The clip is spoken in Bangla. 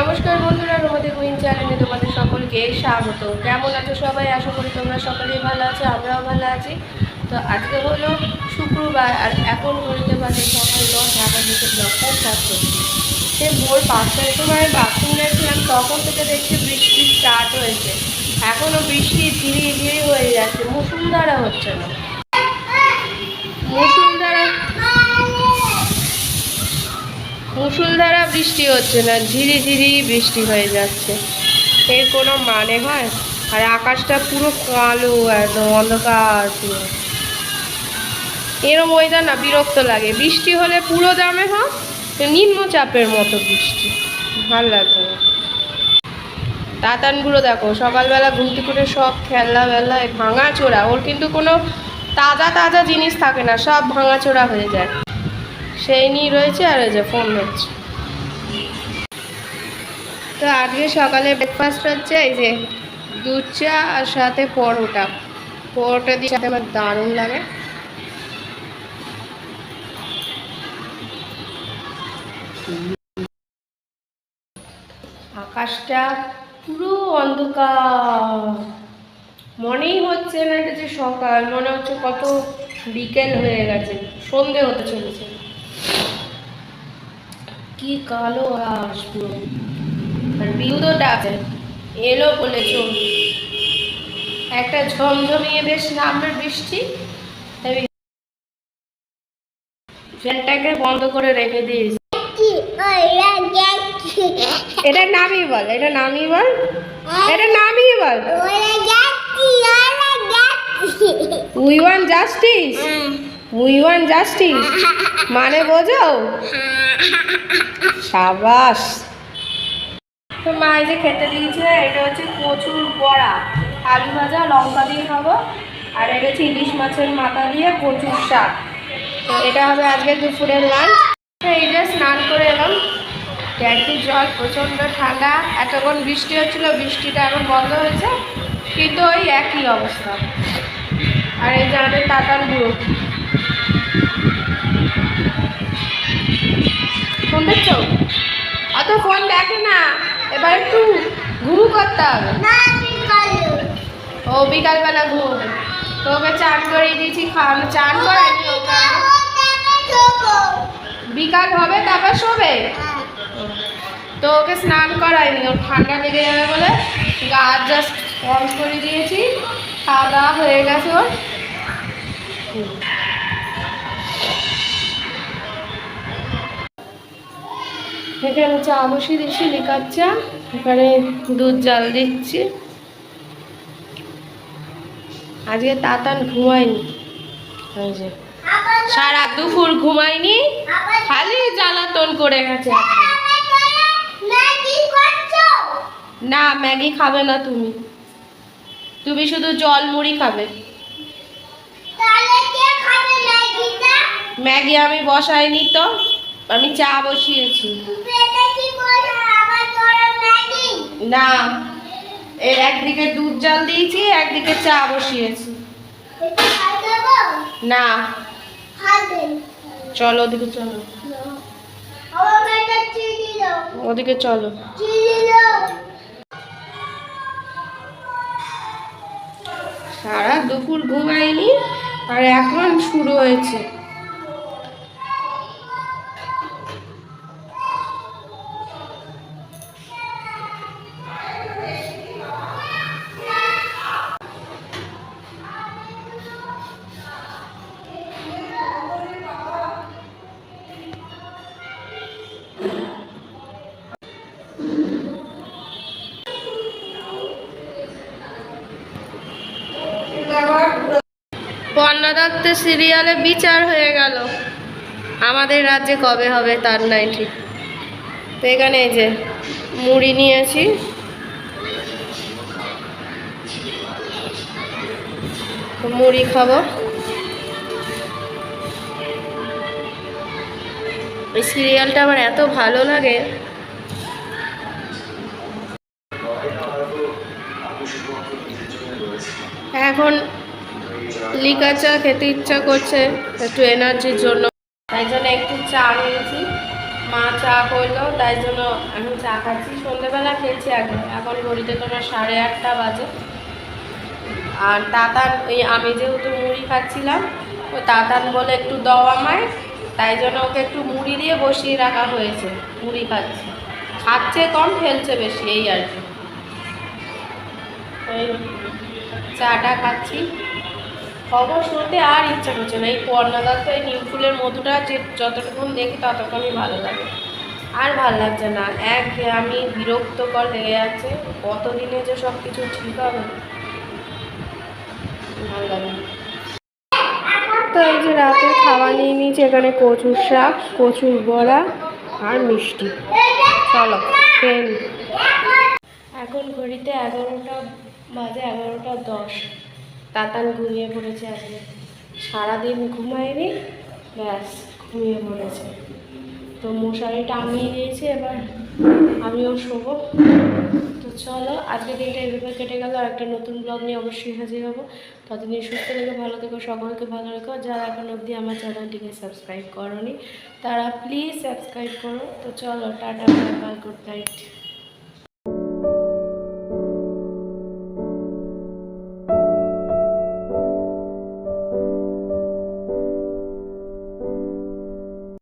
নমস্কার বন্ধুরা, রোমাদি কুইন চ্যানেলে তোমাদের সকলকে স্বাগত। কেমন আছো সবাই? আশা করি তোমরা সকলেই ভালো আছো, আমরাও ভালো আছি। তো আজকে হলো শুক্রবার আর এখন ঘড়িতে বাজে সকাল 9, ঢাকা থেকে ব্লগটা স্টার্ট করছি। সে ভোর 5টার সময় বাথরুম গেছিলাম, তখন থেকে দেখছি বৃষ্টি স্টার্ট হয়েছে। এখনও বৃষ্টি ধীরে ধীরে হয়ে যাচ্ছে, মুষলধারা হচ্ছে না। মুষলধারা বৃষ্টি হচ্ছে না, ঝিরি ঝিরি বৃষ্টি হয়ে যাচ্ছে। এর কোনো মানে হয়? আর আকাশটা পুরো কালো, একদম অন্ধকার পুরো। এরম ওয়েদার না বিরক্ত লাগে। বৃষ্টি হলে পুরো দামে হয় নিম্নচাপের মতো বৃষ্টি, ভাল লাগবে না। তাতানগুলো দেখো, সকালবেলা ঘুম থেকে করে সব খেলনা বেলায় ভাঙাচোরা। ওর কিন্তু কোনো তাজা তাজা জিনিস থাকে না, সব ভাঙাচোরা হয়ে যায়। সেই নিয়ে রয়েছে আর এই যে ফোন হচ্ছে। তো আজকে সকালে ব্রেকফাস্ট হচ্ছে এই যে দুধ চা আর সাথে পরোটা। পরোটা দিয়ে সাথে আমার দারুণ লাগে। আকাশটা পুরো অন্ধকার, মনেই হচ্ছে না এটা যে সকাল, মনে হচ্ছে কত বিকেল হয়ে গেছে, সন্ধে হতে চলেছে। কি কালো আকাশ পুরো। আর বিদ্যুৎটা আছে, এলো বলে চল। একটা ঝমঝমিয়ে বেশ নামবে বৃষ্টি, ফ্যানটাকে বন্ধ করে রেখে দিয়েছি। এটা নামিয়ে বল, এটা নামিয়ে বল, এটা নামিয়ে বল। We want justice, we want justice মানে বোঝো? সাবাস। তো মা যে খেতে দিয়েছে, এটা হচ্ছে কচুর বড়া, আলু ভাজা লঙ্কা দিয়ে খাবো। আর এটা হচ্ছে ইলিশ মাছের মাথা দিয়ে কচুর শাক। তো এটা হবে আজকে দুপুরের লাঞ্চ। এই যে স্নান করে এলাম, ট্যাঙ্কির জল প্রচণ্ড ঠান্ডা। এতক্ষণ বৃষ্টি হচ্ছিল, বৃষ্টিটা এখন বন্ধ হয়েছে, কিন্তু ওই একই অবস্থা। আর এই যে আমাদের তাতান বুড়ো, ফোন দেখছো? অত ফোন দেখে না, এবার একটু ঘুরু করতে হবে। ও বিকালবেলা ঘুমোবে, তো ওকে চান করে দিয়েছি, খাওয়ানো চান করাইনি। বিকাল হবে তারপর শোবে, তো ওকে স্নান করাইনি, ওর ঠান্ডা লেগে যাবে বলে গা জাস্ট অন করে দিয়েছি। খাওয়া দাওয়া হয়ে গেছে ওর। এখানে চা বসিয়ে দিচ্ছি, লিকার চা। এখানে দুধ জাল দিচ্ছি। আজকে তাতান ঘুমায়নি, সারা দুপুর ঘুমায়নি, খালি জ্বালাতন করে গেছে। না, ম্যাগি খাবে না তুমি, তুমি শুধু জল মুড়ি খাবে। ম্যাগি আমি বসাইনি তো, আমি চা বসিয়েছি। না, এর একদিকে দুধ জাল দিয়েছি, একদিকে চা বসিয়েছি। না, চলো ওদিকে, চলো ওদিকে, চলো। সারা দুপুর ঘুমাইনি আর এখন শুরু হয়েছে। পর্ণা দত্ত সিরিয়ালে বিচার হয়ে গেল, আমাদের রাজ্যে কবে হবে তার নাই ঠিক। তো এখানে এই যে মুড়ি নিয়েছি, মুড়ি খাবো। এই সিরিয়ালটা আমার এত ভালো লাগে। এখন লিকার চা খেতে ইচ্ছা করছে একটু এনার্জির জন্য, তাই জন্য একটু চা নিয়েছি। মা চা করলো, তাই জন্য আমি চা খাচ্ছি। সন্ধ্যেবেলা খেয়েছি আগে, এখন ঘড়িতে তোমার 8:30 বাজে। আর তাতান আমি যেহেতু মুড়ি খাচ্ছিলাম, ও তাতান বলে একটু দাও আমায়, তাই জন্য ওকে একটু মুড়ি দিয়ে বসিয়ে রাখা হয়েছে। মুড়ি খাচ্ছে, খাচ্ছে কম ফেলছে বেশি, এই আর কি। এই চাটা খাচ্ছি। খবর শুনতে আর ইচ্ছা করছে না। এই পর্ণাদার তো এই নিমফুলের মধুটা যে যতক্ষণ দেখি ততক্ষণই ভালো লাগে, আর ভালো লাগছে না। আমি বিরক্তকর লেগে যাচ্ছে। কতদিনে যে সব কিছু ঠিক হবে, ভালো লাগে না। তো এই যে রাতের খাবার নিয়ে নিয়েছি, এখানে কচুর শাক, কচুর বড়া আর মিষ্টি। চলো খেয়ে নিই। এখন ঘড়িতে 11টা বাজে, 11:10। তাতান ঘুমিয়ে পড়েছে আজকে, সারাদিন ঘুমায়নি, ব্যাস ঘুমিয়ে পড়েছে। তো মশারি টাঙিয়ে দিয়েছে, এবার আমিও শোবো। তো চলো, আজকে দিনটা এভাবে কেটে গেল। আর একটা নতুন ব্লগ নিয়ে অবশ্যই হাজির হবো। ততদিন সুস্থ থেকো, ভালো থেকো, সকলকে ভালো রেখো। যারা এখন অবধি আমার চ্যানেলটিকে সাবস্ক্রাইব করোনি, তারা প্লিজ সাবস্ক্রাইব করো। তো চলো, tata, bye bye, good night.